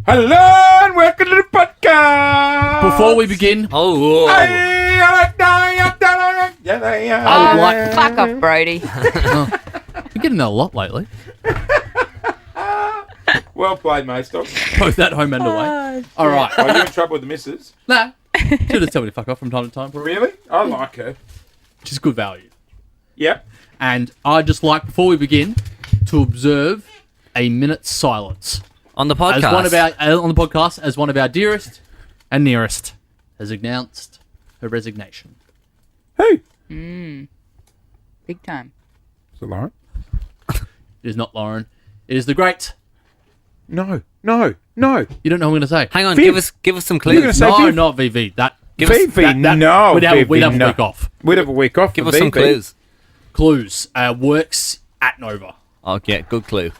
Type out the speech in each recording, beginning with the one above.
Hello and welcome to the podcast. Before we begin, I would like... Fuck off, Brody. You're getting that a lot lately. Well played, mate. Stop. Both at home and away. All right. Are you in trouble with the missus? Nah. She'll just tell me to fuck off from time to time. Really? I like her. Which is good value. Yep. And I'd just like, before we begin, to observe a minute's silence. On the podcast. On the podcast, as one of our dearest and nearest has announced her resignation. Who? Big time. Is it Lauren? It is not Lauren. It is the great... No. You don't know who I'm going to say. Hang on, Viv. give us some You're gonna clues. say No, Viv? not VV. Vivi, no. We'd have Vivi, a no. week off. We'd have a week off. Give for us some Vivi. clues. Clues. Works at Nova. Okay, good clue.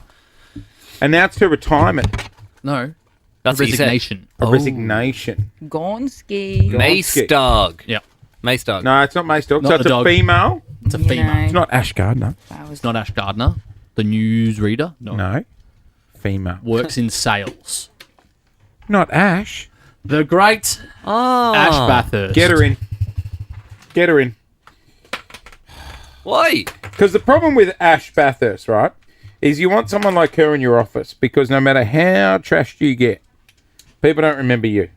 Announced her retirement. No. That's what you said. resignation. A resignation. Gonski. Mace dog. Yeah. Mace dog. No, it's not Mace Dog. Not So it's the a dog. female. It's a You female. know. It's not Ash Gardner. It's not Ash Gardner, the newsreader. No. Female. Works in sales. Not Ash. The great Oh. Ash Bathurst. Get her in. Get her in. Why? Because the problem with Ash Bathurst, right, is you want someone like her in your office because no matter how trashed you get, people don't remember you.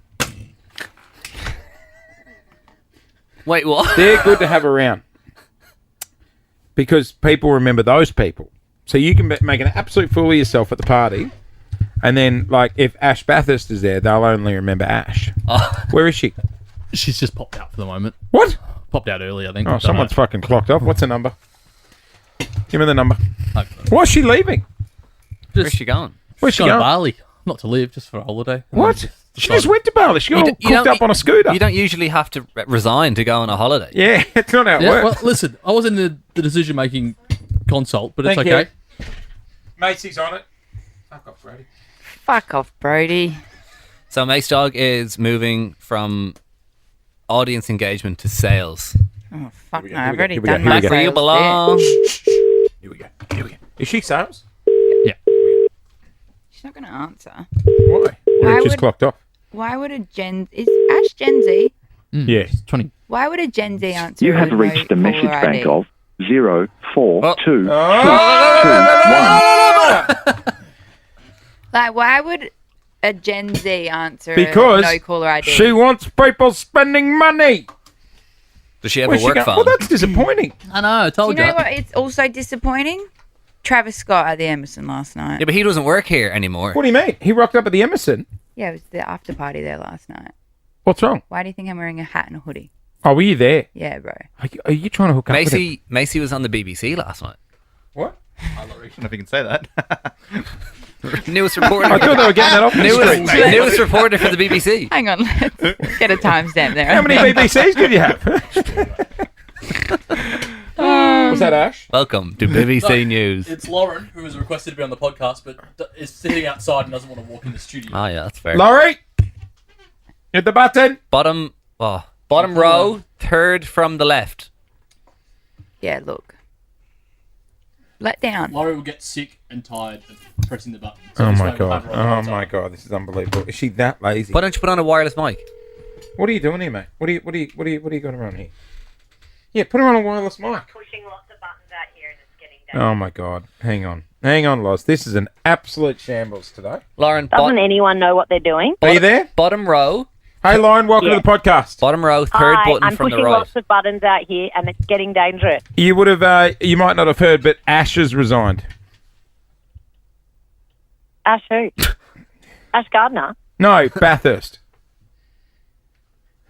Wait, what? They're good to have around because people remember those people. So you can make an absolute fool of yourself at the party, and then, like, if Ash Bathurst is there, they'll only remember Ash. Oh. Where is she? She's just popped out for the moment. What? Popped out early, I think. Oh, someone's fucking clocked off. What's the number? Give me the number. Okay. Why's she leaving? Where's she going? Where's she Gone to going? Bali. Not to live, just for a holiday. What? She just went to Bali. She got all You cooked don't- up on a scooter. You don't usually have to resign to go on a holiday. Yeah, it's not how it Yeah, well, works. listen, I was in the decision-making consult, but it's Thank okay. Macy's on it. Fuck off, Brady. Fuck off, Brody. So Mace dog is moving from audience engagement to sales. Oh, fuck we no. go, I've here we already go, done here my we go. Where you sales belong. Here we go. Here we go. Is she sales? Yeah. bit. She's not going to answer. Why? Why It just would- clocked off. Why would a Gen... Is Ash Gen Z? Yeah. It's 20. Why would a Gen Z answer You have with reached no the message caller bank ID? of 042 Like, why would a Gen Z answer Because no caller ID? she wants people spending money. Does she have Where's a she work going? phone? Well, that's disappointing. I know, I Do told you know what? It's also disappointing. Travis Scott at the Emerson last night. Yeah, but he doesn't work here anymore. What do you mean? He rocked up at the Emerson. Yeah, it was the after party there last night. What's wrong? Why do you think I'm wearing a hat and a hoodie? Oh, were you there? Yeah, bro. Are you trying to hook up with him? Macy was on the BBC last night. What? I don't know if you can say that. Newest reporter. I thought they were getting that off the street. Newest reporter for the BBC. Hang on, let's get a timestamp there. How many BBCs did you have? Was that Ash? Welcome to BBC News. It's Lauren, who has requested to be on the podcast, but is sitting outside and doesn't want to walk in the studio. Oh yeah, that's fair. Laurie? Hit the button. Bottom row, third from the left. Yeah, look. Let down. Laurie will get sick and tired of pressing the button. Oh just my won't have god. her on the Oh outside. my god. This is unbelievable. Is she that lazy? Why don't you put on a wireless mic? What are you doing here, mate? What do you got around here? Yeah, put her on a wireless mic. Pushing lots of buttons out here and it's getting down. Oh my god. Hang on, Loz. This is an absolute shambles today. Lauren, Doesn't anyone know what they're doing? Are you there? bottom row, Hey, Lauren, welcome Yeah. to the podcast. bottom row, third Hi, button I'm from the pushing right. lots of buttons out here and it's getting dangerous. You would have, you might not have heard, but Ash has resigned. Ash who? Ash Gardner? No, Bathurst.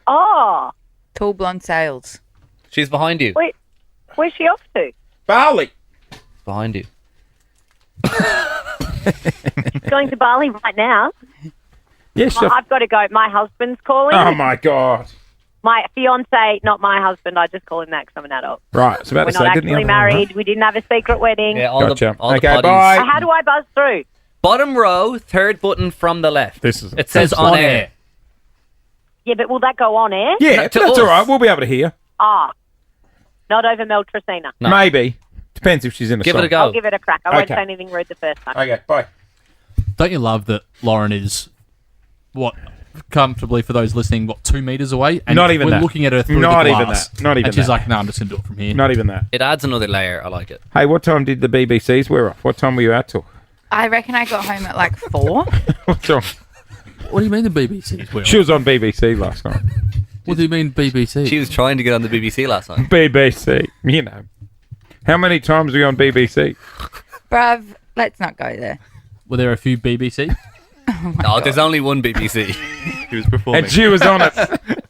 Oh, Tall blonde sales. She's behind you. wait, where's she off to? Bali. Behind you. Going to Bali right now. Yes. I've got to go. My husband's calling. Oh my god. My fiance, not my husband. I just call him that because I'm an adult. Right. It's about We're to not say, didn't actually you? married. We didn't have a secret wedding. Yeah, all Gotcha. the Okay, potties. bye. How do I buzz through? Bottom row, third button from the left. This is. It says on air. Yeah, but will that go on air? Yeah, No, to that's us. all right. We'll be able to hear. Ah, not over Mel Tresina. No. Maybe. Depends if she's in a Give song. it a go. I'll give it a crack. I won't Okay. say anything rude the first time. Okay, bye. Don't you love that Lauren is what, comfortably for those listening, 2 meters away? And Not even we're that. looking at her through Not the even glass. that. Not even And she's that. like, no, I'm just going to do it from here. Not even that. It adds another layer. I like it. Hey, what time did the BBCs wear off? What time were you out till? I reckon I got home at like 4. What's wrong? What do you mean the BBC? Will? She was on BBC last night. What do you mean BBC? She was trying to get on the BBC last night. BBC, you know. How many times were you on BBC? Bruv, let's not go there. Were there a few BBC? No, there's only one BBC. He was performing. And she was on it.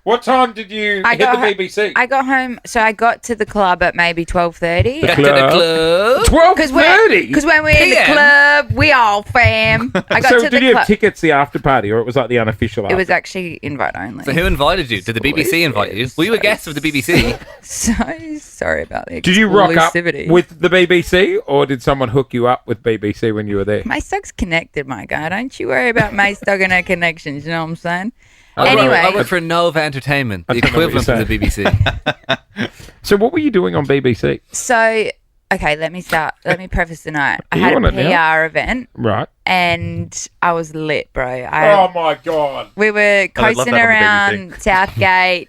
What time did you hit the got BBC? I got home, so I got to the club at maybe 12:30. Get to the club. 12:30? Because when we're in the PM. club, we all fam. I got So to did the you have club. tickets the after party, or it was like the unofficial after? It was actually invite only. So who invited you? Did the BBC invite you? Were you a guest of the BBC? So sorry about the Did you rock up exclusivity. with the BBC, or did someone hook you up with BBC when you were there? Mace Dog's connected, my guy. Don't you worry about Mace Dog and her connections. You know what I'm saying? Anyway. I work for Nova Entertainment, the I don't know what equivalent you're of the BBC. So what were you doing on BBC? So, okay, let me start. Let me preface the night. I Are you had a on it now? PR event Right. and I was lit, bro. Oh my God. We were they'd love coasting that on the around BBC. Southgate.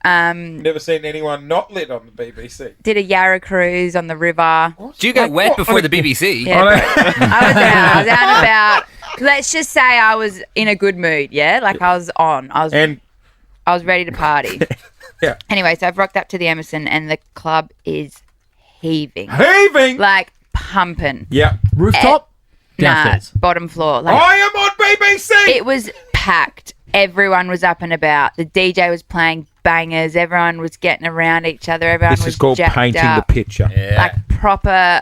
Never seen anyone not lit on the BBC. Did a Yarra cruise on the river. Do you get wet before the BBC? Yeah, bro. I was out and about. Let's just say I was in a good mood, yeah? Like I was on. I was ready to party. Yeah. Anyway, so I've rocked up to the Emerson and the club is heaving. Heaving. Like pumping. Yeah. Rooftop? Nah, Downstairs. bottom floor. Like I am on BBC. it was packed. Everyone was up and about. The DJ was playing bangers. Everyone was getting around each other. Everyone This was is called jacked painting up. the picture. Yeah. Like proper.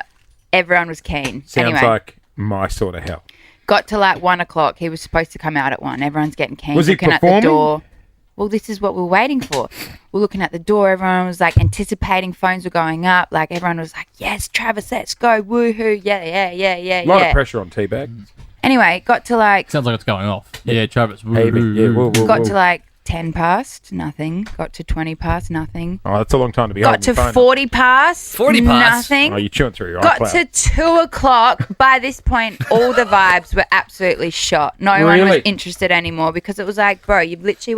Everyone was keen. Sounds anyway, like my sort of hell. got to like 1 o'clock. He was supposed to come out at 1. Everyone's getting keen. Was he looking performing? at the door. Well, this is what we're waiting for. We're looking at the door. Everyone was like anticipating. Phones were going up. Like everyone was like, "Yes, Travis, let's go! Woohoo! Yeah." A lot of pressure on Teabag. Anyway, got to like Sounds like it's going off. Yeah, Travis. Heaving. Yeah. Woo, woo, got woo. to like 10 past, nothing. Got to 20 past, nothing. Oh, that's a long time to be Got holding to your phone up. 40 past, 40 past? nothing. Oh, you're chewing through your Got iCloud. to 2 o'clock. By this point, all the vibes were absolutely shot. No one was Really? interested anymore because it was like, bro, you've literally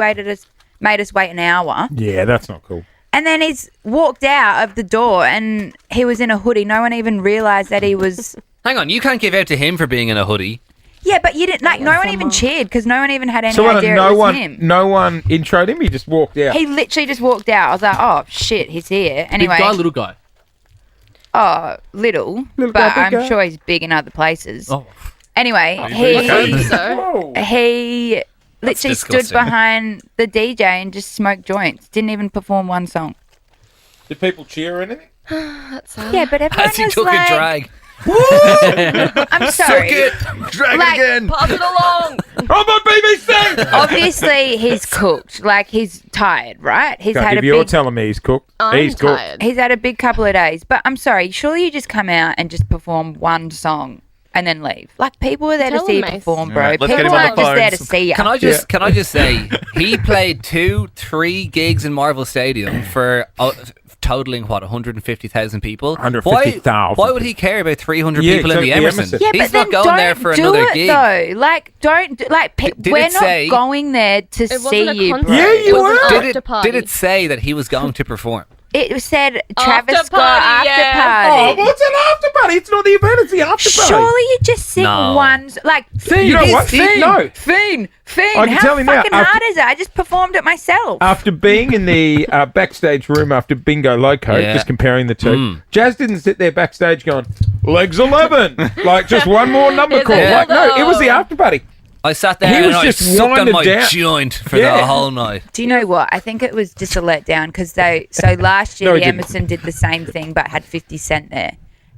made us wait an hour. Yeah, that's not cool. And then he's walked out of the door and he was in a hoodie. No one even realised that he was... Hang on, you can't give out to him for being in a hoodie. Yeah, but you didn't... Like, no one even cheered because no one even had any So idea it was him. no one introed him. He just walked out. He literally just walked out. I was like, oh, shit, he's here. Anyway. Big guy, little guy. Oh, little. Little but guy, big I'm guy. sure he's big in other places. Oh. Anyway, Okay. Whoa. he literally stood disgusting. behind the DJ and just smoked joints. Didn't even perform one song. Did people cheer or anything? Yeah, but everyone As he was took like, a drag. I'm sorry. Drag Like, it again. Pass it along. I'm on BBC. Obviously, he's cooked. Like, he's tired, right? He's God, had if a you're big... telling me he's cooked, I'm he's cooked. tired. He's had a big couple of days. But I'm sorry, surely you just come out and just perform one song and then leave. Like, people are there Tell to see you him, Mace. perform, bro. Alright, let's get People him on aren't the just there to phones. see you. Can I just say he played 2-3 gigs in Marvel Stadium for totaling what 150,000 people. 150,000. Why would he care about 300 Yeah, people in the exactly, Emerson? Emerson. Yeah, He's but not then going there don't for do another it, gig. though. Like, don't like. Did We're it not say- going there to It see wasn't a you, concert. bro. Yeah, you it was were. an Did after party. it say that he was going to perform? It said Travis After Scott party, after yeah. Oh, party. what's an after party? It's not the event. It's the after party. Surely you just sing No. one, like Fiend. You know what? Fiend, No. Fiend. I can How tell you now, fucking hard is it? I just performed it myself. After being in the backstage room after Bingo Loco, Yeah. just comparing the two, Jazz didn't sit there backstage going, legs 11, like just one more number call. it Like, no, it was the after party. I sat there He and was I just sucked on winded my down. joint for Yeah. the whole night. Do you know what? I think it was just a letdown because so last year No, he the didn't. Emerson did the same thing but had 50 Cent there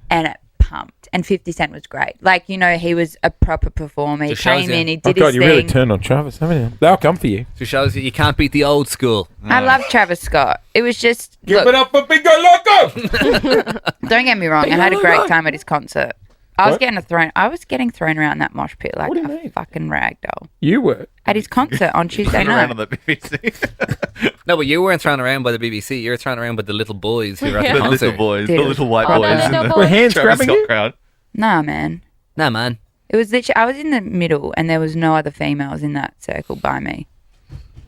and it pumped. And 50 Cent was great. Like, you know, he was a proper performer. He Just shows came you. in, he Oh, did God, his you thing. really turned on Travis, haven't you? They'll come for you. Just shows that you can't beat the old school. I love Travis Scott. It was just, Give look, it up for Bingo Loco! don't get me wrong. I had a great time at his concert. I was What? getting thrown around that mosh pit like What do you a mean? fucking rag doll You were. at his concert on Tuesday Running around night. on the BBC. No, but you weren't thrown around by the BBC. You were thrown around by the little boys who were at the The concert. little boys, the Dude. little white Oh, boys no, in no, the boys. Were hands Travis grabbing Scott you? crowd. Nah, man. Nah, man. It was literally, I was in the middle and there was no other females in that circle by me.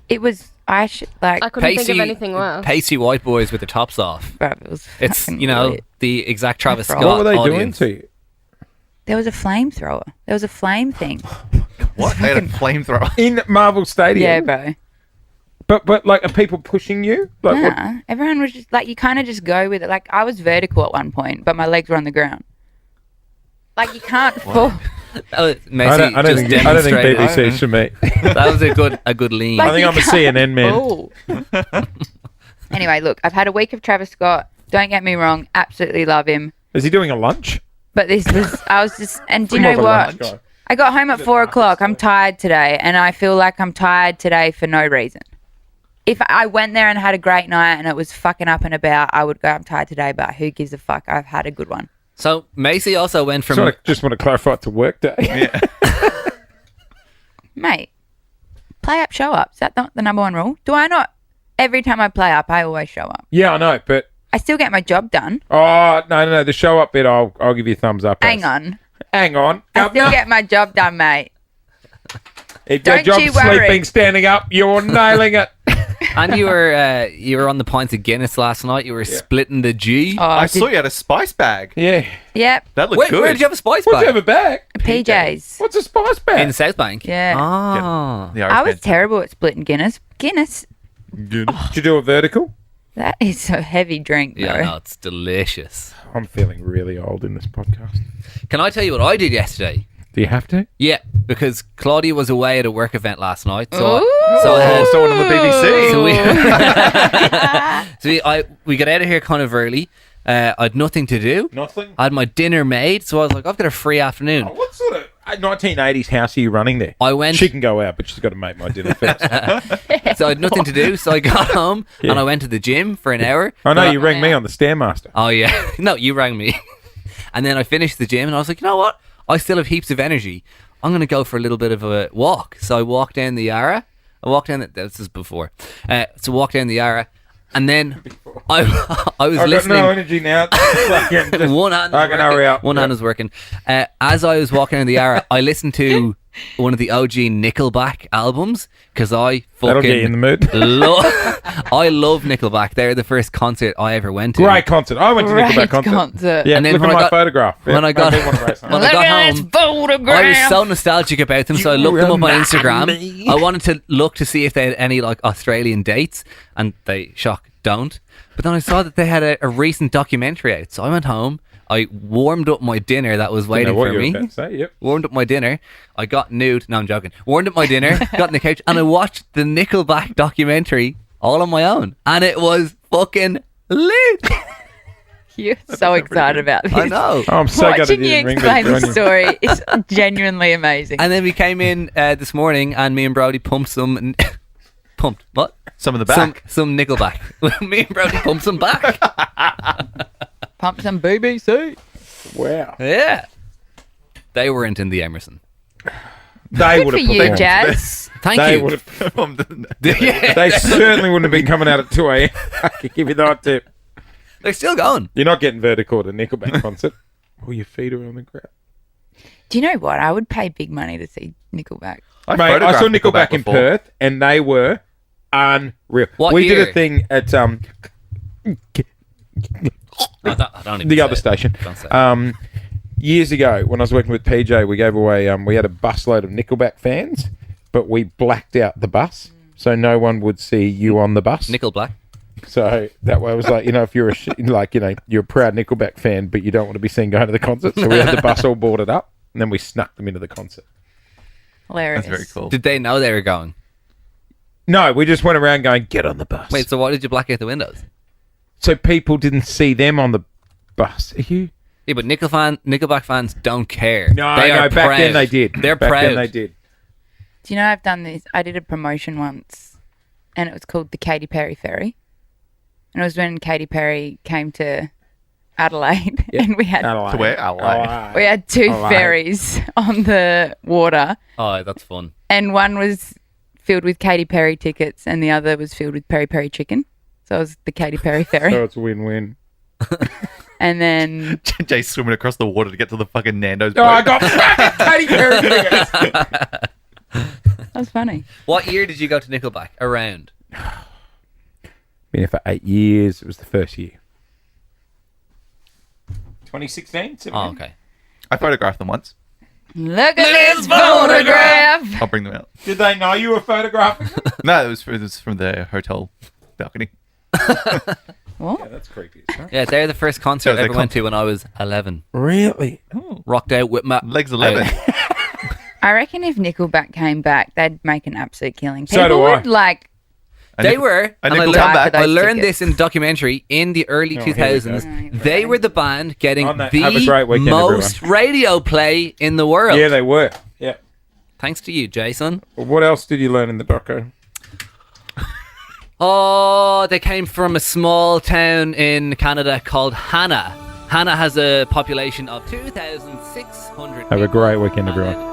It was, I couldn't think of anything worse. Pasty white boys with their tops off. bruv, it was It's, fucking you know, lit. the exact Travis What Scott What were they audience. doing to you? There was a flamethrower. There was a flame thing. What? They had a flamethrower. In Marvel Stadium? Yeah, bro. But like, are people pushing you? Like, what? Nah, everyone was just like, you kind of just go with it. Like, I was vertical at one point, but my legs were on the ground. Like, you can't fall. That was Macy I don't just think demonstrated. BBC should me. That was a good lean. Like, I think you I'm a can't CNN man. fall. Anyway, look, I've had a week of Travis Scott. Don't get me wrong, absolutely love him. Is he doing a lunch? But this was, I was just, and do you More know of a what? lunch guy. I got home at 4 o'clock. I'm tired today, and I feel like I'm tired today for no reason. If I went there and had a great night and it was fucking up and about, I would go, I'm tired today, but who gives a fuck? I've had a good one. So Macy also went from Just want to clarify it's a work day. Mate, play up, show up. Is that not the number one rule? Do I not? Every time I play up, I always show up. Yeah, I know, but I still get my job done. oh no, the show up bit, I'll give you a thumbs up. Hang on. Hang on. I still get my job done, mate. If your Don't job's you worry. sleeping, standing up, you're nailing it. and you were on the pints of Guinness last night. You were splitting the G. Oh, I saw you had a spice bag. Yeah. Yep. That looked Wait, good. where did you have a spice What'd bag? you have a bag? PJs. What's a spice bag? In South Bank. Yeah. Oh. The I Irish was man. terrible at splitting Guinness. Guinness, Did you do a vertical? that is a heavy drink, bro. Yeah, no, it's delicious. I'm feeling really old in this podcast. Can I tell you what I did yesterday? Do you have to? Yeah, because Claudia was away at a work event last night, so Ooh. I had someone on the BBC. So we got out of here kind of early. I had nothing to do. Nothing. I had my dinner made, so I was like, I've got a free afternoon. What sort of 1980s house are you running there? I went. She can go out, but she's got to make my dinner first. So I had nothing to do, so I got home Yeah. and I went to the gym for an hour. I know But you rang me on the Stairmaster. Oh yeah, no, you rang me, and then I finished the gym and I was like, you know what? I still have heaps of energy. I'm gonna go for a little bit of a walk. So I walked down the Yarra. This is before. So walked down the Yarra, and then I was I've got listening. no energy now. Fucking just- One hand. I can hurry up. One hand was working. As I was walking in the Yarra, I listened to one of the OG Nickelback albums because I That'll get you in the fucking mood. I love Nickelback. They're the first concert I ever went to. Great concert. I went to Great Nickelback concert. concert. Yeah, And then look when at I my got- photograph. when I got- did want to race on. When I got home, photograph. I was so nostalgic about them, so I looked them up on remember Instagram. me. I wanted to look to see if they had any like Australian dates, and they don't. But then I saw that they had a recent documentary out, so I went home. I warmed up my dinner that was Didn't waiting know what for you were me. about to say. Yep. Warmed up my dinner. I got nude. No, I'm joking. Warmed up my dinner, got in the couch, and I watched the Nickelback documentary all on my own, and it was fucking lit. You're so excited about this. I know. Oh, I'm so glad Watching you you didn't ring me. explain Good on the you. story is genuinely amazing. And then we came in this morning, and me and Brody pumped some. Pumped what? Some in the back. Some Nickelback. Me and Brody pumped some back. Pump some BBC. Wow. Yeah. They weren't in the Emerson. They Good would for have you, performed. Jazz. Thank They you. would have. Yeah. They certainly wouldn't have been coming out at 2 a.m. I can give you that tip. They're still going. You're not getting vertical at a Nickelback concert. Oh, your feet are on the ground. Do you know what? I would pay big money to see Nickelback. Mate, I saw Nickelback in Perth, and they were unreal. What we did year? a thing at I don't even the say other it. station. Don't say it. Years ago, when I was working with PJ, we gave away. We had a busload of Nickelback fans, but we blacked out the bus, so no one would see you on the bus. Nickelback. So that way, it was like, if you're you're a proud Nickelback fan, but you don't want to be seen going to the concert. So we had the bus all boarded up, and then we snuck them into the concert. Hilarious. That's very cool. Did they know they were going? No, we just went around going, get on the bus. Wait, so why did you black out the windows? So people didn't see them on the bus. Are you? Yeah, but Nickelback fans don't care. No, they are back then proud. they did. They're back proud. then they did. Do you know I've done this? I did a promotion once, and it was called the Katy Perry Ferry. And it was when Katy Perry came to Adelaide, and we had To where? Adelaide. we had two Adelaide. ferries on the water, Oh, that's fun. and one was filled with Katy Perry tickets, and the other was filled with peri peri chicken. So it was the Katy Perry Ferry. So it's a win-win. And then Jay's swimming across the water to get to the fucking Nando's boat. Oh, I got fucking Katy Perry tickets. that was funny. What year did you go to Nickelback? Around. Been here for 8 years. It was the first year. 2016? Oh, okay. I photographed them once. Look at this photograph. I'll bring them out. Did they know you were photographing them? No, it was from the hotel balcony. What? Yeah, that's creepy. Yeah, they're the first concert Yeah, I they ever went to when I was 11. Really? Rocked out with my Legs 11. I reckon if Nickelback came back, they'd make an absolute killing. So People do I. would like. They were, A and I nickel learned, comeback. I learned tickets. this in documentary in the early Oh, here we 2000s. go. They were the band getting On that, have a great the weekend, most radio play in the world. Yeah, they were. Yeah. Thanks to you, Jason. What else did you learn in the doco? Oh, they came from a small town in Canada called Hanna. Hanna has a population of 2,600 Have a great weekend, everyone.